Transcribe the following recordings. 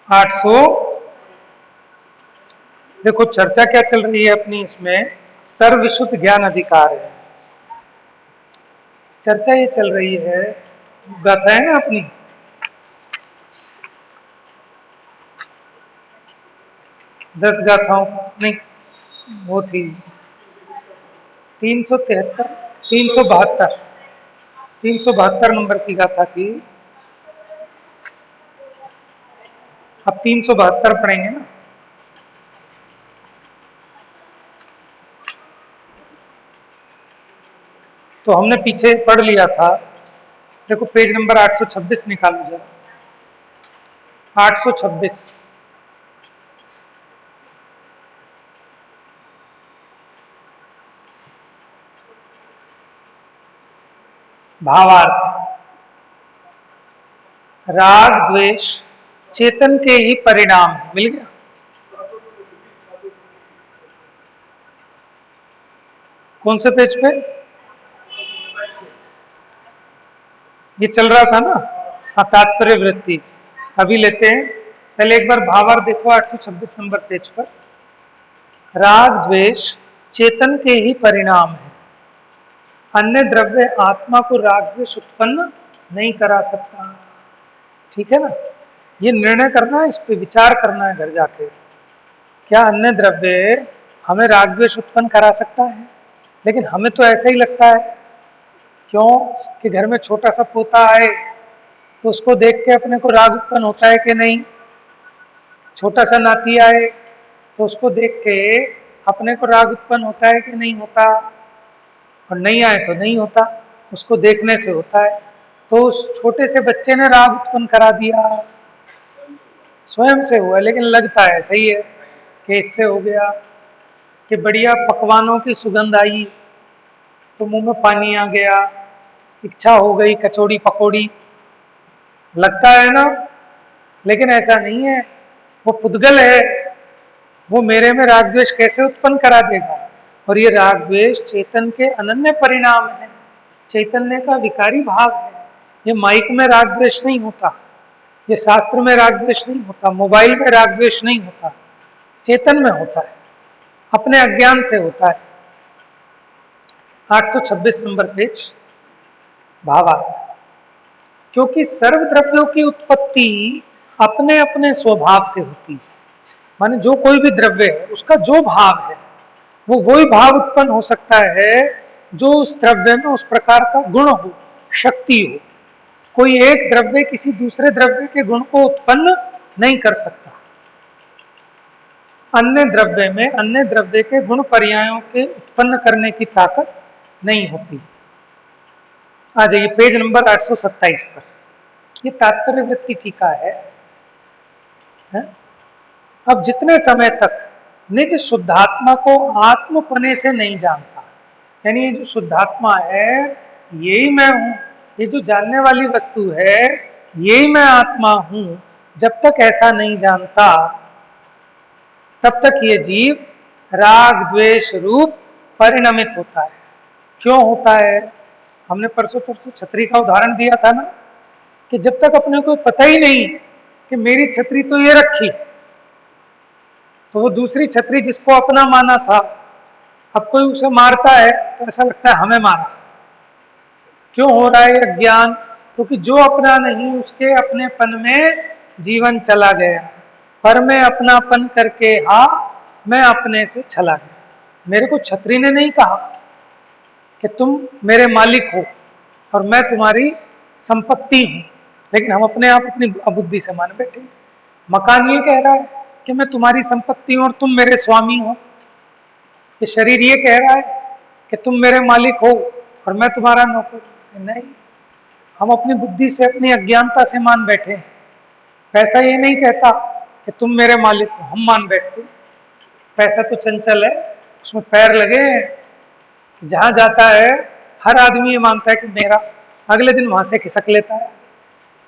800। देखो चर्चा क्या चल रही है अपनी इसमें, सर्वविशुद्ध ज्ञान अधिकार है। चर्चा ये चल रही है, गाथा है ना अपनी, दस गाथाओं, नहीं वो थी 373, 372, 372 नंबर की गाथा थी। अब 372 पढ़ेंगे ना। तो हमने पीछे पढ़ लिया था। देखो पेज नंबर 826 निकालो जरा, 826। भावार्थ, राग द्वेष चेतन के ही परिणाम। मिल गया? कौन से पेज पे? ये चल रहा था ना, हाँ, तात्पर्य वृत्ति। अभी लेते हैं, पहले एक बार भावार्थ देखो 826 नंबर पेज पर। राग द्वेष चेतन के ही परिणाम है, अन्य द्रव्य आत्मा को राग द्वेष उत्पन्न नहीं करा सकता। ठीक है ना? ये निर्णय करना है, इस पे विचार करना है घर जाके। क्या अन्य द्रव्य हमें राग द्वेष उत्पन्न करा सकता है? लेकिन हमें तो ऐसा ही लगता है। क्यों? कि घर में छोटा सा पोता आए तो उसको देख के अपने को राग उत्पन्न होता है कि नहीं? छोटा सा नाती आए तो उसको देख के अपने को राग उत्पन्न होता है कि नहीं होता? और नहीं आए तो नहीं होता, उसको देखने से होता है। तो उस छोटे से बच्चे ने राग उत्पन्न करा दिया, स्वयं से हुआ, लेकिन लगता है सही है कि इससे हो गया। कि बढ़िया पकवानों की सुगंध आई तो मुंह में पानी आ गया, इच्छा हो गई कचौड़ी पकौड़ी, लगता है ना? लेकिन ऐसा नहीं है, वो पुद्गल है, वो मेरे में राग द्वेष कैसे उत्पन्न करा देगा? और ये राग द्वेष चेतन के अनन्य परिणाम है, चैतन्य का विकारी भाव है। ये माइक में राग द्वेष नहीं होता, ये शास्त्र में राग द्वेष नहीं होता, मोबाइल में राग द्वेष नहीं होता, चेतन में होता है, अपने अज्ञान से होता है। 826 नंबर पेज, भावार्थ। क्योंकि सर्व द्रव्यों की उत्पत्ति अपने अपने स्वभाव से होती है, माने जो कोई भी द्रव्य है उसका जो भाव है वो वही भाव उत्पन्न हो सकता है जो उस द्रव्य में उस प्रकार का गुण हो, शक्ति हो। कोई एक द्रव्य किसी दूसरे द्रव्य के गुण को उत्पन्न नहीं कर सकता। अन्य द्रव्य में अन्य द्रव्य के गुण पर्यायों के उत्पन्न करने की ताकत नहीं होती। आ जाइए पेज नंबर 827 पर, ये तात्पर्य वृत्ति टीका है? अब जितने समय तक निज शुद्धात्मा को आत्मपने से नहीं जानता, यानी ये जो शुद्धात्मा है यही मैं हूं, ये जो जानने वाली वस्तु है यही मैं आत्मा हूं, जब तक ऐसा नहीं जानता तब तक ये जीव राग द्वेष रूप परिणमित होता है। क्यों होता है? हमने परसों छतरी का उदाहरण दिया था ना, कि जब तक अपने को पता ही नहीं कि मेरी छतरी तो ये रखी, तो वो दूसरी छतरी जिसको अपना माना था, अब कोई उसे मारता है तो ऐसा लगता है हमें मारा। क्यों हो रहा है अज्ञान? क्योंकि जो अपना नहीं उसके अपनेपन में जीवन चला गया, पर मैं अपनापन करके हाँ मैं अपने से चला गया। मेरे को छतरी ने नहीं कहा कि तुम मेरे मालिक हो और मैं तुम्हारी संपत्ति हूं, लेकिन हम अपने आप अपनी अबुद्धि से मान बैठे। मकान ये कह रहा है कि मैं तुम्हारी संपत्ति हूं और तुम मेरे स्वामी हो। ये शरीर ये कह रहा है कि तुम मेरे मालिक हो और मैं तुम्हारा नौकर। नहीं, हम अपनी बुद्धि से अपनी अज्ञानता से मान बैठे। पैसा ये नहीं कहता कि तुम मेरे मालिक हो, हम मान बैठते। पैसा तो चंचल है, उसमें पैर लगे, जहां जाता है हर आदमी ये मानता है कि मेरा, अगले दिन वहां से खिसक लेता है।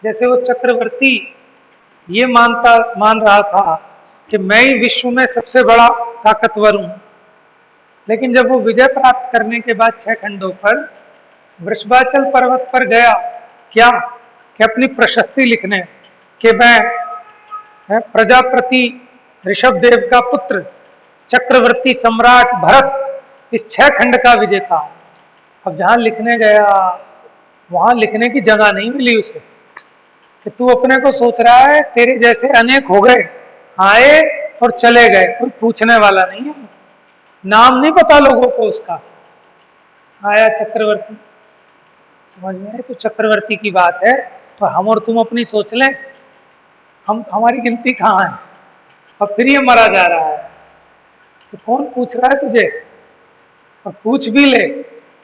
जैसे वो चक्रवर्ती ये मान रहा था कि मैं ही विश्व में सबसे बड़ा ताकतवर हूं। लेकिन जब वो विजय प्राप्त करने के बाद 6 खंडों पर वृषभाचल पर्वत पर गया, क्या कि अपनी प्रशस्ति लिखने, कि मैं प्रजापति ऋषभ देव का पुत्र चक्रवर्ती सम्राट भरत इस 6 खंड का विजेता। अब जहां लिखने गया वहां लिखने की जगह नहीं मिली उसे, कि तू अपने को सोच रहा है तेरे जैसे अनेक हो गए, आए और चले गए, कोई पूछने वाला नहीं है, नाम नहीं पता लोगों को उसका। आया चक्रवर्ती, समझ में आए? तो चक्रवर्ती की बात है, और हम और तुम अपनी सोच लें, हम हमारी गिनती कहाँ है? और फिर ये मरा जा रहा है, तो कौन पूछ रहा है तुझे? और पूछ भी ले,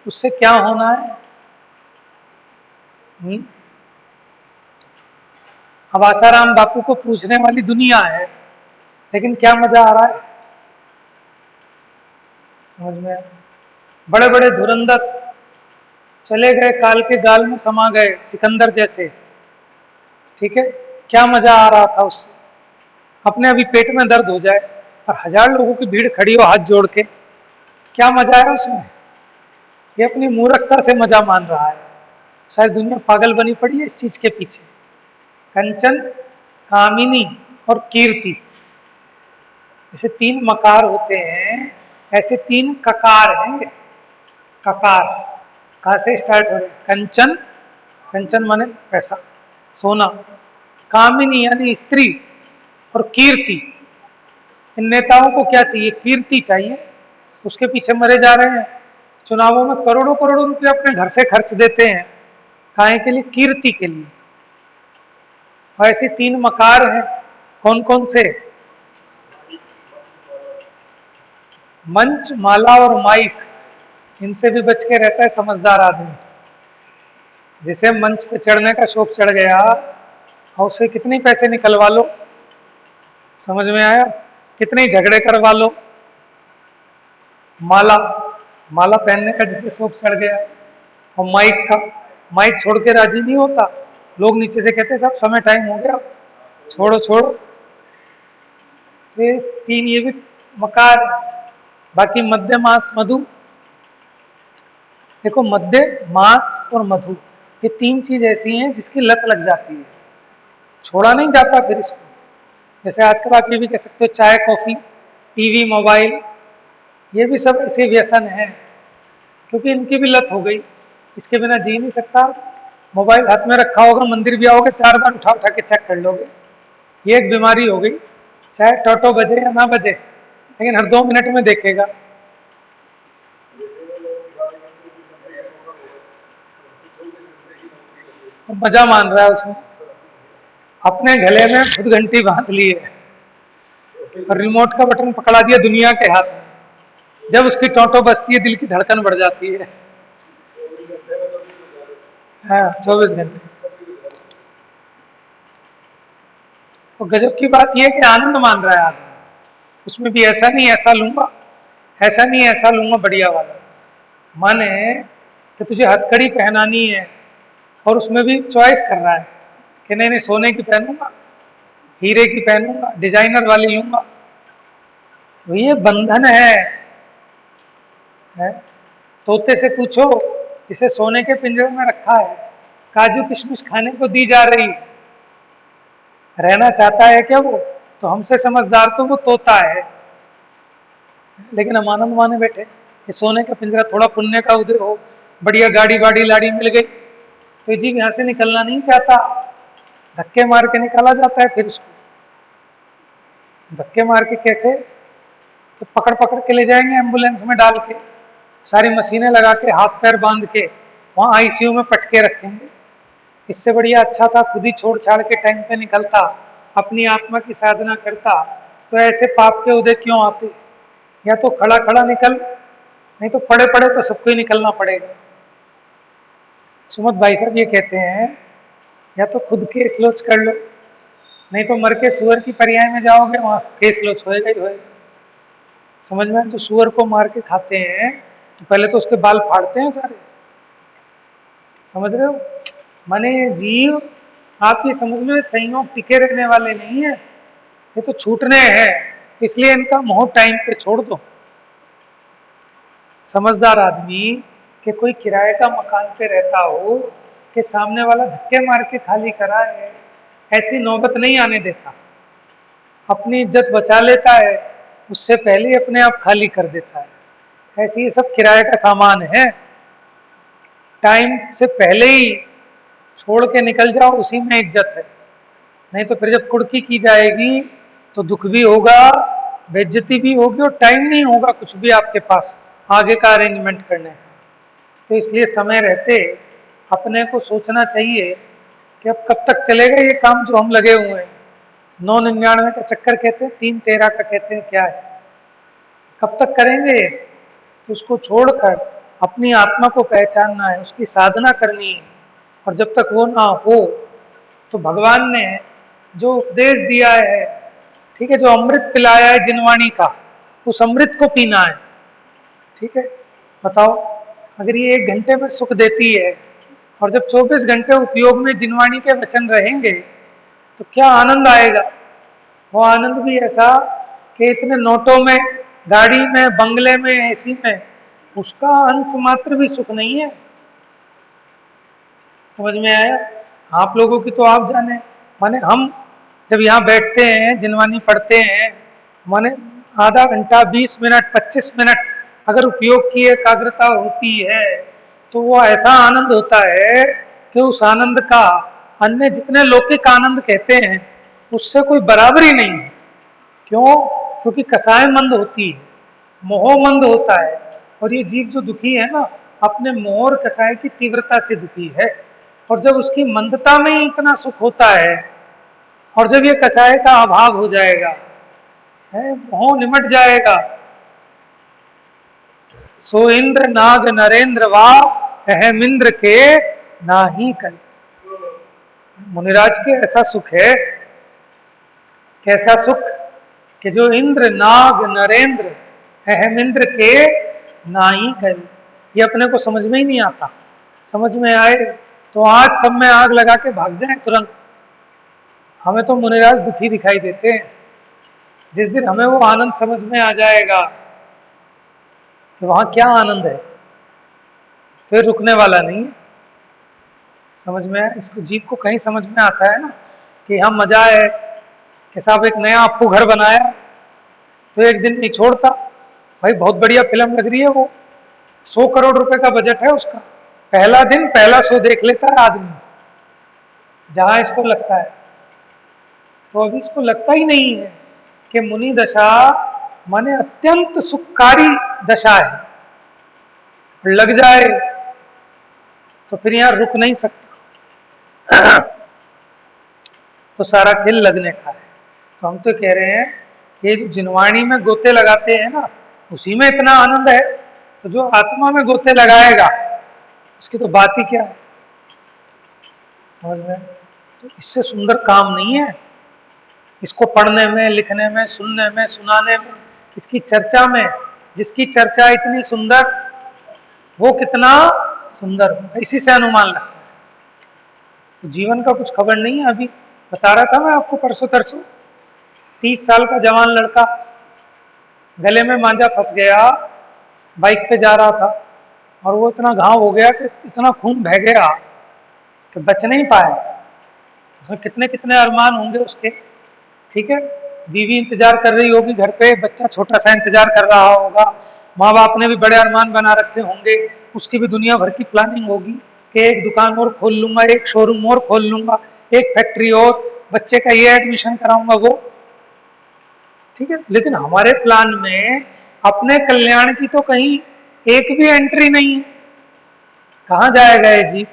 उससे क्या होना है? अब आसाराम बापू को पूछने वाली दुनिया है, लेकिन क्या मजा आ रहा है? समझ में आया? बड़े बड़े धुरंधर चले गए, काल के गाल में समा गए, सिकंदर जैसे। ठीक है, क्या मजा आ रहा था उससे? अपने अभी पेट में दर्द हो जाए और 1000 लोगों की भीड़ खड़ी हो हाथ जोड़ के, क्या मजा है उसमें? ये अपनी मूर्खता से मजा मान रहा है। शायद दुनिया पागल बनी पड़ी है इस चीज के पीछे। कंचन, कामिनी और कीर्ति, जैसे 3 मकार होते हैं, ऐसे 3 ककार हैं। ककार कहाँ से स्टार्ट हो रहे? कंचन, कंचन माने पैसा, सोना। कामिनी यानी स्त्री, और कीर्ति। इन नेताओं को क्या चाहिए? कीर्ति चाहिए, उसके पीछे मरे जा रहे हैं। चुनावों में करोड़ों करोड़ों रुपए अपने घर से खर्च देते हैं, काहे के लिए? कीर्ति के लिए। और ऐसे 3 मकार हैं, कौन कौन से? मंच, माला और माइक। इनसे भी बच के रहता है समझदार आदमी। जिसे मंच पे चढ़ने का शौक चढ़ गया, और उससे कितने पैसे निकलवा लो, समझ में आया? कितने झगड़े करवा लो। माला, माला पहनने का जिसे शौक चढ़ गया, और माइक का, माइक छोड़ के राजी नहीं होता। लोग नीचे से कहते हैं साहब समय टाइम हो गया, छोड़ो छोड़ो। ये 3 ये भी मकार। बाकी मध्य, मांस, मधु। देखो, मध्य, मांस और मधु, ये 3 चीज ऐसी हैं जिसकी लत लग जाती है, छोड़ा नहीं जाता फिर इसको। जैसे आजकल आप ये भी कह सकते हो चाय, कॉफी, टीवी, मोबाइल, ये भी सब ऐसे व्यसन है, क्योंकि इनकी भी लत हो गई, इसके बिना जी नहीं सकता। मोबाइल हाथ में रखा होगा, मंदिर भी आओगे 4 बार उठा उठा के चेक कर लोगे। ये एक बीमारी हो गई, चाहे टोटो बजे या ना बजे, लेकिन हर 2 मिनट में देखेगा। मजा मान रहा है उसमें, अपने गले में खुद घंटी बांध ली है, और रिमोट का बटन पकड़ा दिया दुनिया के हाथ में। जब उसकी टोटो बजती है, दिल की धड़कन बढ़ जाती है। हाँ, 24 घंटे। तो गजब की बात यह है कि आनंद मान रहा है आदमी उसमें भी। ऐसा नहीं ऐसा लूंगा, ऐसा नहीं ऐसा लूंगा बढ़िया वाला। माने कि तुझे हथकड़ी पहनानी है, और उसमें भी चॉइस कर रहा है कि नहीं नहीं सोने की पहनूंगा, हीरे की पहनूंगा, डिजाइनर वाली लूंगा। तो ये बंधन है? तोते से पूछो, इसे सोने के पिंजरे में रखा है, काजू किशमिश खाने को दी जा रही, रहना चाहता है क्या वो? तो हमसे समझदार तो वो तोता है। लेकिन हम आनंद माने बैठे कि सोने का पिंजरा, थोड़ा पुण्य का उदय हो, बढ़िया गाड़ी वाड़ी लाड़ी मिल गई, तो जीव यहाँ से निकलना नहीं चाहता, धक्के मार के निकाला जाता है। फिर इसको धक्के मार के कैसे? तो पकड़ पकड़ के ले जाएंगे एम्बुलेंस में डाल के, सारी मशीनें लगा के, हाथ पैर बांध के वहां आईसीयू में पटके रखेंगे। इससे बढ़िया अच्छा था खुद ही छोड़ छाड़ के टाइम पे निकलता, अपनी आत्मा की साधना करता, तो ऐसे पाप के उदय क्यों आते? या तो खड़ा खड़ा निकल, नहीं तो पड़े पड़े तो सबको ही निकलना पड़ेगा। सुमत भाई साहब ये कहते हैं, या तो खुद केस लोच कर लो, नहीं तो मर के सुअर की पर्याय में जाओगे, वहां केस लोच होएगा ही होएगा। समझ में? तो सुअर को मार के खाते हैं तो पहले तो उसके बाल फाड़ते हैं सारे, समझ रहे हो? माने जीव, आप ये समझ लो संयोग टिके रहने वाले नहीं है। ये तो छूटने हैं, इसलिए इनका मोह टाइम पे छोड़ दो। समझदार आदमी कि कोई किराए का मकान पे रहता हो कि सामने वाला धक्के मार के खाली कराए, ऐसी नौबत नहीं आने देता। अपनी इज्जत बचा लेता है, उससे पहले ही अपने आप खाली कर देता है। ऐसे ये सब किराए का सामान है, टाइम से पहले ही छोड़ के निकल जाओ, उसी में इज्जत है। नहीं तो फिर जब कुड़की की जाएगी तो दुख भी होगा, बेइज्जती भी होगी, और टाइम नहीं होगा कुछ भी आपके पास आगे का अरेंजमेंट करने का। तो इसलिए समय रहते अपने को सोचना चाहिए कि अब कब तक चलेगा ये काम जो हम लगे हुए हैं। 999 का चक्कर कहते हैं, 313 का कहते हैं, क्या है, कब तक करेंगे? तो उसको छोड़कर अपनी आत्मा को पहचानना है, उसकी साधना करनी है। और जब तक वो ना हो तो भगवान ने जो उपदेश दिया है, ठीक है, जो अमृत पिलाया है जिनवाणी का, उस अमृत को पीना है। ठीक है, बताओ, अगर ये 1 घंटे में सुख देती है और जब 24 घंटे उपयोग में जिनवाणी के वचन रहेंगे तो क्या आनंद आएगा। वो आनंद भी ऐसा कि इतने नोटों में, गाड़ी में, बंगले में, एसी में, उसका अंश मात्र भी सुख नहीं है। समझ में आया? आप लोगों की तो आप जाने, माने हम जब यहाँ बैठते हैं, जिनवानी पढ़ते हैं, माने आधा घंटा, 20 मिनट, 25 मिनट अगर उपयोग की एकाग्रता होती है तो वो ऐसा आनंद होता है कि उस आनंद का अन्य जितने लौकिक आनंद कहते हैं उससे कोई बराबरी नहीं है। क्यों? क्योंकि कसाय मंद होती है, मोह मंद होता है, और ये जीव जो दुखी है ना, अपने मोह और कसाय की तीव्रता से दुखी है। और जब उसकी मंदता में ही इतना सुख होता है, और जब ये कसाय का अभाव हो जाएगा, है, मोह निमट जाएगा। सो इंद्र नाग नरेंद्र वा अहम इंद्र के नाही कर। मुनिराज के ऐसा सुख है, कैसा सुख, कि जो इंद्र नाग नरेंद्र अहम इंद्र के नाही कर। ये अपने को समझ में ही नहीं आता। समझ में आए तो आज सब में आग लगा के भाग जाए तुरंत। हमें तो मुनिराज दुखी दिखाई देते हैं। जिस दिन हमें वो आनंद समझ में आ जाएगा कि वहां क्या आनंद है, तो ये रुकने वाला नहीं है। समझ में है? इसको जीव को कहीं समझ में आता है ना कि यहाँ मजा है कि साहब एक नया आपको घर बनाया तो एक दिन नहीं छोड़ता। भाई बहुत बढ़िया फिल्म लग रही है, वो 100 करोड़ रुपए का बजट है उसका, पहला दिन पहला शो देख लेता है आदमी, जहां इसको लगता है। तो अभी इसको लगता ही नहीं है कि मुनि दशा माने अत्यंत सुखकारी दशा है। लग जाए तो फिर यहां रुक नहीं सकता। तो सारा खेल लगने का है। तो हम तो कह रहे हैं कि जो जिनवाणी में गोते लगाते हैं ना, उसी में इतना आनंद है, तो जो आत्मा में गोते लगाएगा उसकी तो बात ही क्या है। समझ में? तो इससे सुंदर काम नहीं है इसको पढ़ने में, लिखने में, सुनने में, सुनाने में, इसकी चर्चा में। जिसकी चर्चा इतनी सुंदर, वो कितना सुंदर, इसी से अनुमान लगता है। तो जीवन का कुछ खबर नहीं है। अभी बता रहा था मैं आपको परसों तरसों, 30 साल का जवान लड़का, गले में मांझा फंस गया, बाइक पे जा रहा था, और वो इतना घाव हो गया कि इतना खून बह गया कि बच नहीं पाया। उसमें कितने कितने अरमान होंगे उसके। ठीक है, बीवी इंतजार कर रही होगी घर पे, बच्चा छोटा सा इंतजार कर रहा होगा, माँ बाप ने भी बड़े अरमान बना रखे होंगे, उसकी भी दुनिया भर की प्लानिंग होगी कि एक दुकान और खोल लूंगा, एक शोरूम और खोल लूंगा, एक फैक्ट्री और, बच्चे का ये एडमिशन कराऊंगा वो। ठीक है, लेकिन हमारे प्लान में अपने कल्याण की तो कहीं एक भी एंट्री नहीं है। कहाँ जाएगा ये जीव?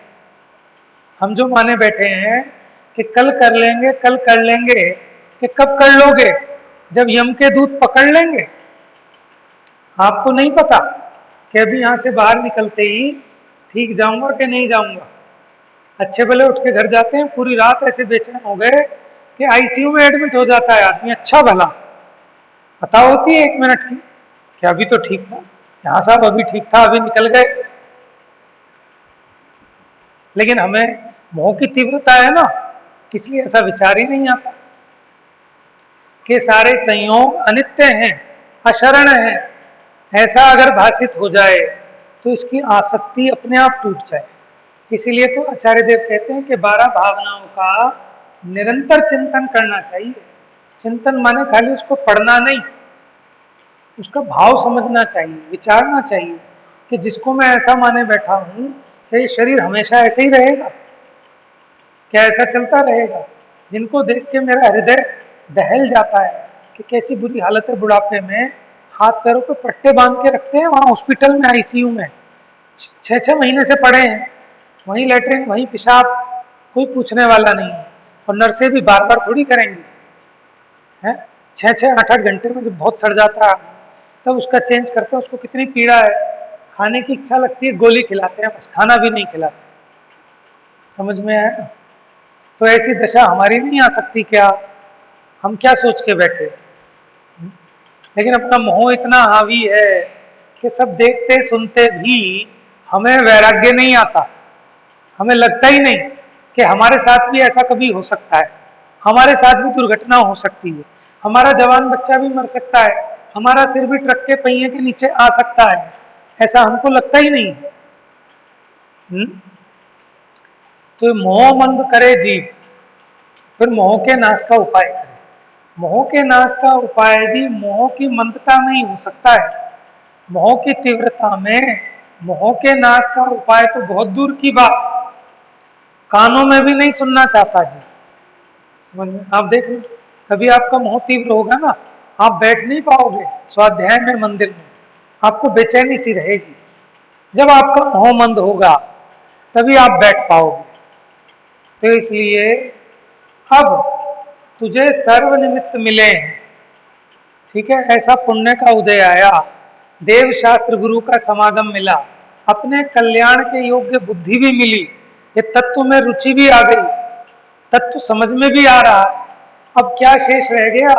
हम जो माने बैठे हैं कि कल कर लेंगे, कल कर लेंगे, कि कब कर लोगे? जब यम के दूत पकड़ लेंगे। आपको नहीं पता कि अभी यहां से बाहर निकलते ही ठीक जाऊंगा कि नहीं जाऊंगा। अच्छे भले उठ के घर जाते हैं, पूरी रात ऐसे बेचैन हो गए कि आईसीयू में एडमिट हो जाता है आदमी। अच्छा भला पता होती है 1 मिनट की कि अभी तो ठीक था, यहाँ साहब अभी ठीक था, अभी निकल गए। लेकिन हमें मोह की तीव्रता है ना, इसलिए ऐसा विचार ही नहीं आता। के सारे संयोग अनित्य हैं, अशरण हैं, ऐसा अगर भाषित हो जाए तो इसकी आसक्ति अपने आप टूट जाए। इसीलिए तो आचार्य देव कहते हैं कि 12 भावनाओं का निरंतर चिंतन करना चाहिए। चिंतन माने खाली उसको पढ़ना नहीं, उसका भाव समझना चाहिए, विचारना चाहिए कि जिसको मैं ऐसा माने बैठा हूं कि ये शरीर हमेशा ऐसे ही रहेगा, क्या ऐसा चलता रहेगा? जिनको देख के मेरा हृदय दहल जाता है कि कैसी बुरी हालत है, बुढ़ापे में हाथ पैरों पे पट्टे बांध के रखते हैं वहां हॉस्पिटल में, आईसीयू में 6-6 महीने से पड़े हैं, वहीं लेटरिन वहीं पेशाब, कोई पूछने वाला नहीं है। और नर्सें भी बार बार थोड़ी करेंगी, हैं? 6-6, 8-8 घंटे में जब बहुत सड़ जाता है तब उसका चेंज करते हैं। उसको कितनी पीड़ा है, खाने की इच्छा लगती है, गोली खिलाते हैं, बस खाना भी नहीं खिलाते। समझ में आया ना? तो ऐसी दशा हमारी नहीं आ सकती क्या? हम क्या सोच के बैठे? लेकिन अपना मोह इतना हावी है कि सब देखते सुनते भी हमें वैराग्य नहीं आता। हमें लगता ही नहीं कि हमारे साथ भी ऐसा कभी हो सकता है, हमारे साथ भी दुर्घटना हो सकती है, हमारा जवान बच्चा भी मर सकता है, हमारा सिर भी ट्रक के पहिए के नीचे आ सकता है, ऐसा हमको लगता ही नहीं। तो मोह मंद करे जीव, फिर मोह के नाश का उपाय करे। मोह के नाश का उपाय भी मोह की मंदता में ही हो सकता है। मोह की तीव्रता में मोह के नाश का उपाय तो बहुत दूर की बात, कानों में भी नहीं सुनना चाहता जी। समझ में? आप देख लो, कभी आपका मोह तीव्र होगा ना, आप बैठ नहीं पाओगे स्वाध्याय में, मंदिर में, आपको बेचैनी सी रहेगी। जब आपका मोह मंद होगा तभी आप बैठ पाओगे। तो इसलिए अब तुझे सर्व निमित्त मिले हैं, ठीक है, ऐसा पुण्य का उदय आया, देव शास्त्र गुरु का समागम मिला, अपने कल्याण के योग्य बुद्धि भी मिली, ये तत्व में रुचि भी आ गई, तत्व समझ में भी आ रहा, अब क्या शेष रह गया?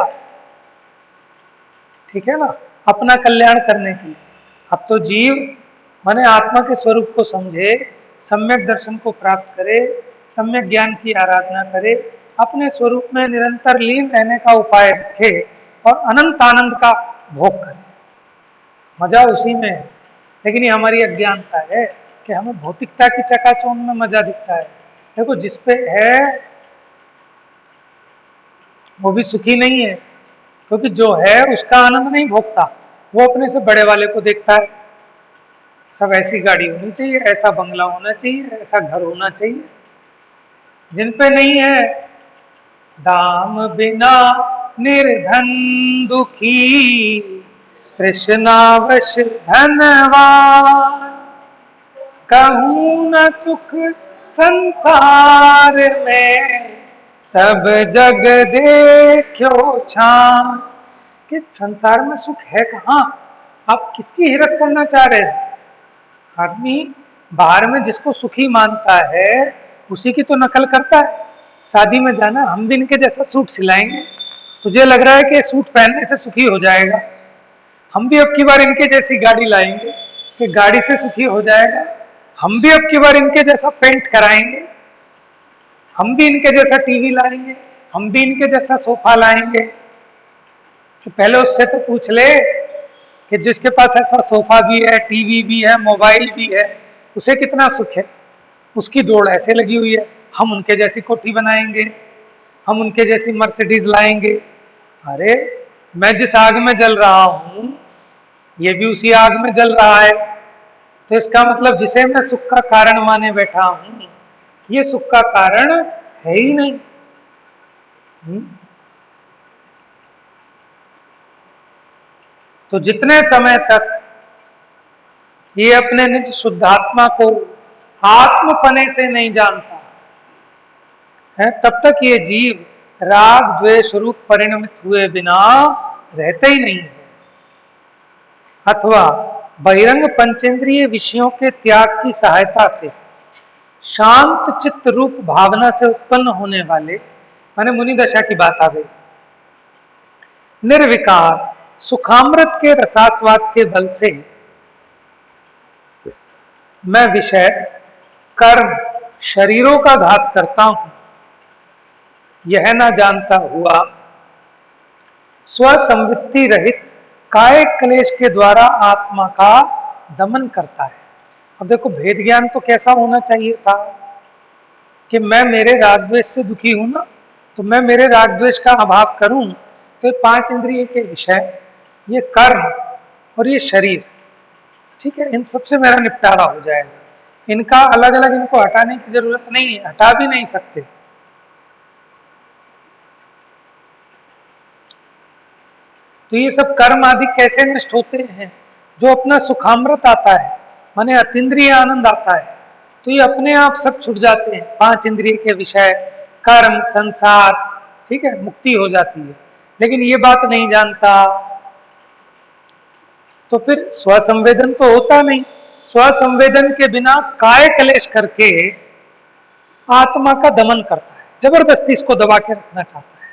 ठीक है ना, अपना कल्याण करने की। अब तो जीव माने आत्मा के स्वरूप को समझे, सम्यक दर्शन को प्राप्त करे, सम्यक ज्ञान की आराधना करे, अपने स्वरूप में निरंतर लीन रहने का उपाय रखे और अनंत आनंद का भोग करे। मजा उसी में है। लेकिन ये हमारी अज्ञानता है कि हमें भौतिकता की चकाचौंध में मजा दिखता है। देखो जिस पे है वो भी सुखी नहीं है, क्योंकि जो है उसका आनंद नहीं भोगता, वो अपने से बड़े वाले को देखता है, सब ऐसी गाड़ी होनी चाहिए, ऐसा बंगला होना चाहिए, ऐसा घर होना चाहिए। जिन पे नहीं है, दाम बिना निर्धन दुखी, कृष्णावश धनवान, कहूँ न सुख संसार में, सब जग देखो छान। कि संसार में सुख है कहाँ? आप किसकी हिरस करना चाह रहे हैं? आदमी बाहर में जिसको सुखी मानता है उसी की तो नकल करता है। शादी में जाना, हम भी इनके जैसा सूट सिलाएंगे, तुझे लग रहा है कि सूट पहनने से सुखी हो जाएगा, हम भी अब की बार इनके जैसी गाड़ी लाएंगे कि गाड़ी से सुखी हो जाएगा, हम भी अब की बार इनके जैसा पेंट कराएंगे, हम भी इनके जैसा टीवी लाएंगे, हम भी इनके जैसा सोफा लाएंगे। कि पहले उससे तो पूछ ले कि जिसके पास ऐसा सोफा भी है, टीवी भी है, मोबाइल भी है, उसे कितना सुख है। उसकी दौड़ ऐसे लगी हुई है, हम उनके जैसी कोठी बनाएंगे, हम उनके जैसी मर्सिडीज लाएंगे। अरे मैं जिस आग में जल रहा हूं ये भी उसी आग में जल रहा है, तो इसका मतलब जिसे मैं सुख का कारण माने बैठा हूं ये सुख का कारण है ही नहीं। तो जितने समय तक ये अपने निज शुद्धात्मा को आत्मपने से नहीं जानता है, तब तक ये जीव राग द्वेष रूप परिणमित हुए बिना रहते ही नहीं है। अथवा बहिरंग पंचेंद्रिय विषयों के त्याग की सहायता से शांत चित्त रूप भावना से उत्पन्न होने वाले, माने मुनि दशा की बात आ गई, निर्विकार सुखामृत के रसास्वाद के बल से मैं विषय कर्म शरीरों का घात करता हूं, यह ना जानता हुआ स्वसंवृत्ति रहित काय क्लेश के द्वारा आत्मा का दमन करता है। अब देखो भेद ज्ञान तो कैसा होना चाहिए था कि मैं मेरे राग द्वेष से दुखी हूं ना, तो मैं मेरे राग द्वेष का अभाव करूं तो ये 5 इंद्रिय के विषय, ये कर्म और ये शरीर, ठीक है, इन सबसे मेरा निपटारा हो जाएगा। इनका अलग अलग इनको हटाने की जरूरत नहीं है, हटा भी नहीं सकते। तो ये सब कर्म आदि कैसे नष्ट होते हैं? जो अपना सुखामृत आता है, माने अतीन्द्रिय आनंद आता है, तो ये अपने आप सब छूट जाते हैं। 5 इंद्रिय के विषय, कर्म, संसार, ठीक है, मुक्ति हो जाती है। लेकिन ये बात नहीं जानता, तो फिर स्वसंवेदन तो होता नहीं। स्वसंवेदन के बिना काय क्लेश करके आत्मा का दमन करता है, जबरदस्ती इसको दबा के रखना चाहता है,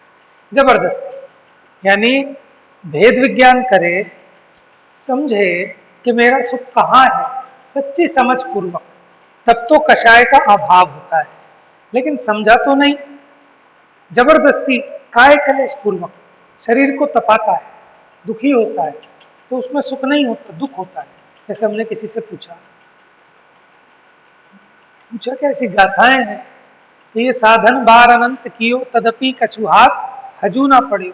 जबरदस्ती। यानी भेद विज्ञान करे, समझे कि मेरा सुख कहाँ है, सच्ची समझ पूर्वक, तब तो कषाय का अभाव होता है। लेकिन समझा तो नहीं, जबरदस्ती काय क्लेश पूर्वक शरीर को तपाता है, दुखी होता है, तो उसमें सुख नहीं होता, दुख होता है। जैसे हमने किसी से पूछा क्या ऐसी गाथाएं हैं, ये साधन बार अनंत कियो तदपि कछुहात हजू ना पड़े,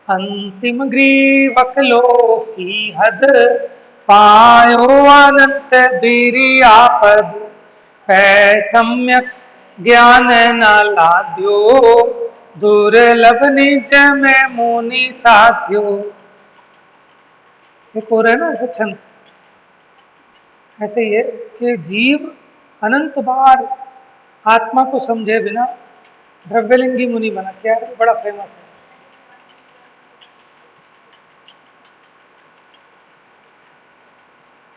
अंतिम ग्रीवक लो की हद पायो अनंत बीरियापद, पै सम्यक ज्ञान न लाद्यो, दुर्लभ निज में मुनि साध्यो। एक और है ना ऐसा छंद, ऐसे ये कि जीव अनंत बार आत्मा को समझे बिना द्रव्यलिंगी मुनि बना, क्या है, बड़ा फेमस है।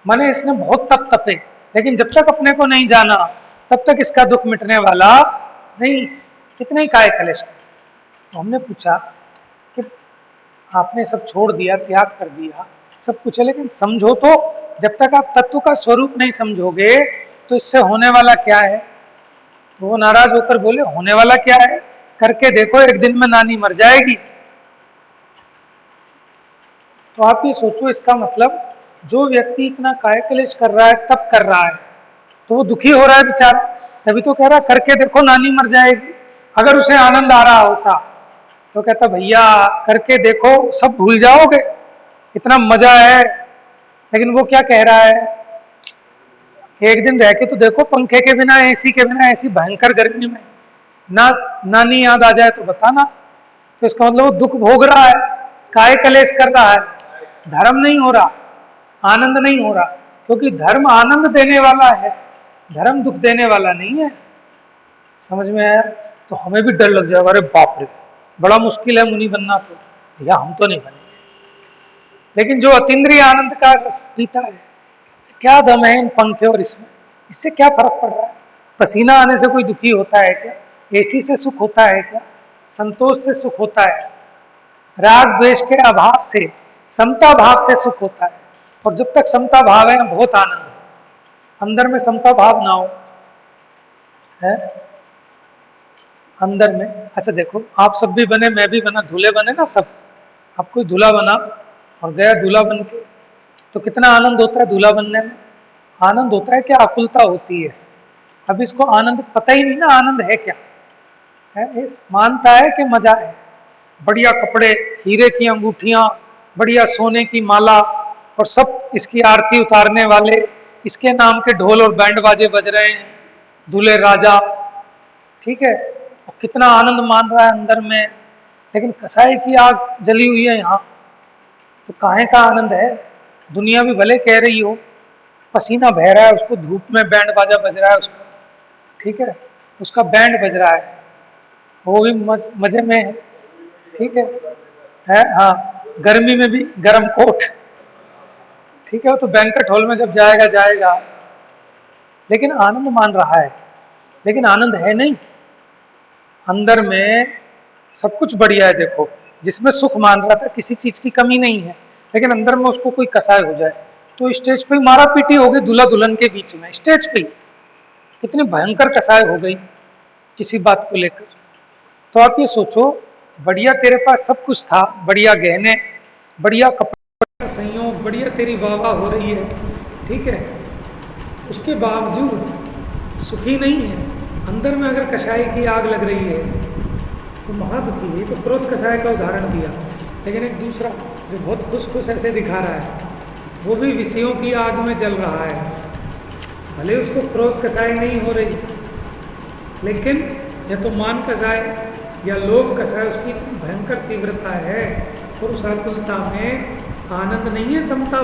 माने इसने बहुत तप तपे, लेकिन जब तक अपने को नहीं जाना तब तक इसका दुख मिटने वाला नहीं। कितने ही काय कलेश। तो हमने पूछा कि आपने सब छोड़ दिया, त्याग कर दिया, सब कुछ है, लेकिन समझो तो, जब तक आप तत्व का स्वरूप नहीं समझोगे तो इससे होने वाला क्या है? तो वो नाराज होकर बोले, होने वाला क्या है, करके देखो, एक दिन में नानी मर जाएगी। तो आप ये सोचो, इसका मतलब जो व्यक्ति इतना काय क्लेश कर रहा है, तप कर रहा है, तो वो दुखी हो रहा है बेचारा, तभी तो कह रहा करके देखो नानी मर जाएगी। अगर उसे आनंद आ रहा होता तो कहता भैया करके देखो, सब भूल जाओगे, इतना मजा है। लेकिन वो क्या कह रहा है, एक दिन रह के तो देखो, पंखे के बिना, एसी के बिना, ऐसी भयंकर गर्मी में ना नानी याद आ जाए तो बताना। तो इसका मतलब वो दुख भोग रहा है, काय कलेश कर रहा है, धर्म नहीं हो रहा, आनंद नहीं हो रहा। क्योंकि धर्म आनंद देने वाला है, धर्म दुख देने वाला नहीं है। समझ में आया? तो हमें भी डर लग जाएगा, अरे बाप रे बड़ा मुश्किल है मुनि बनना, तो भैया हम तो नहीं बनेंगे। लेकिन जो अतीन्द्रिय आनंद का रस पीता है, क्या दम है इन पंखे और इसमें, इससे क्या फर्क पड़ रहा है? पसीना आने से कोई दुखी होता है क्या? एसी से सुख होता है क्या? संतोष से सुख होता है? राग द्वेष के अभाव से, समता भाव से सुख होता है। और जब तक समता भाव है बहुत आनंद है, अंदर में समता भाव ना हो है अंदर में। अच्छा देखो, आप सब भी बने, मैं भी बना, दूल्हे बने ना सब, अब कोई दूल्हा बना और गया दूल्हा बन के, तो कितना आनंद होता है दूल्हा बनने में? आनंद होता है क्या, आकुलता होती है। अब इसको आनंद पता ही नहीं ना, आनंद है क्या है, इस मानता है कि मजा है, बढ़िया कपड़े, हीरे की अंगूठियां, बढ़िया सोने की माला, और सब इसकी आरती उतारने वाले, इसके नाम के ढोल और बैंड बाजे बज रहे हैं, दूल्हे राजा, ठीक है, और कितना आनंद मान रहा है अंदर में। लेकिन कसाई की आग जली हुई है यहाँ, तो काहे का आनंद है? दुनिया भी भले कह रही हो, पसीना बह रहा है, उसको धूप में बैंड बाजा बज रहा है उसका, ठीक है, उसका बैंड बज रहा है, वो भी मजे में है, ठीक है हाँ, गर्मी में भी गर्म कोट, ठीक है, वो तो बैंकेट हॉल में जब जाएगा जाएगा, लेकिन आनंद मान रहा है, लेकिन आनंद है नहीं। अंदर में सब कुछ बढ़िया है, देखो, जिसमें सुख मान रहा था, किसी चीज की कमी नहीं है, लेकिन अंदर में उसको कोई कसाई हो जाए तो स्टेज पे मारा पीटी हो गई, दूल्हा दुल्हन के बीच में, स्टेज पे कितनी भयंकर कसाई हो गई किसी बात को लेकर। तो आप ये सोचो बढ़िया तेरे पास सब कुछ था, बढ़िया गहने, बढ़िया कपड़ा, संयोग, बढ़िया तेरी वाह वाह हो रही है, ठीक है, उसके बावजूद सुखी नहीं है। अंदर में अगर कषाय की आग लग रही है तो महादुखी है। ये तो क्रोध कषाय का उदाहरण दिया। लेकिन एक दूसरा जो बहुत खुश खुश ऐसे दिखा रहा है, वो भी विषयों की आग में जल रहा है। भले उसको क्रोध कषाय नहीं हो रही, लेकिन या तो मान कषाय या लोभ कषाय, उसकी इतनी भयंकर तीव्रता है। और उस आकुलता में आनंद नहीं है, समता